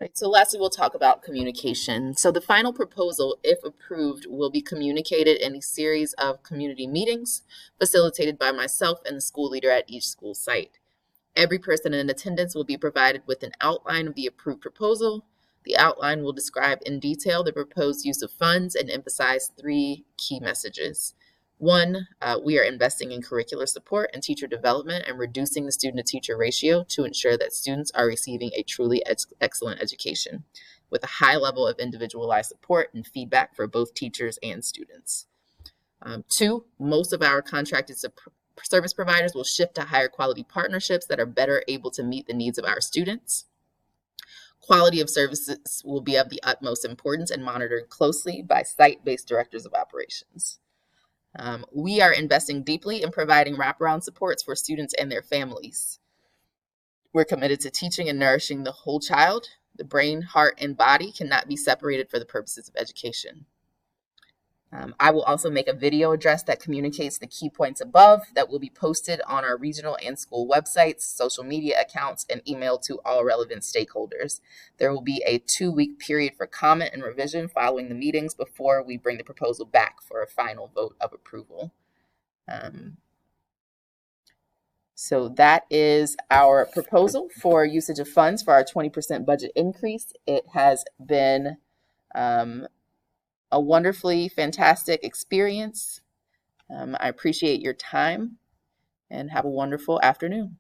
Right, so lastly, we'll talk about communication. So the final proposal, if approved, will be communicated in a series of community meetings facilitated by myself and the school leader at each school site. Every person in attendance will be provided with an outline of the approved proposal. The outline will describe in detail the proposed use of funds and emphasize three key messages. One, we are investing in curricular support and teacher development and reducing the student-to-teacher ratio to ensure that students are receiving a truly excellent education with a high level of individualized support and feedback for both teachers and students. Two, most of our contracted service providers will shift to higher quality partnerships that are better able to meet the needs of our students. Quality of services will be of the utmost importance and monitored closely by site-based directors of operations. We are investing deeply in providing wraparound supports for students and their families. We're committed to teaching and nourishing the whole child. The brain, heart, and body cannot be separated for the purposes of education. I will also make a video address that communicates the key points above that will be posted on our regional and school websites, social media accounts, and emailed to all relevant stakeholders. There will be a 2-week period for comment and revision following the meetings before we bring the proposal back for a final vote of approval. So that is our proposal for usage of funds for our 20% budget increase. It has been a wonderfully fantastic experience. I appreciate your time and have a wonderful afternoon.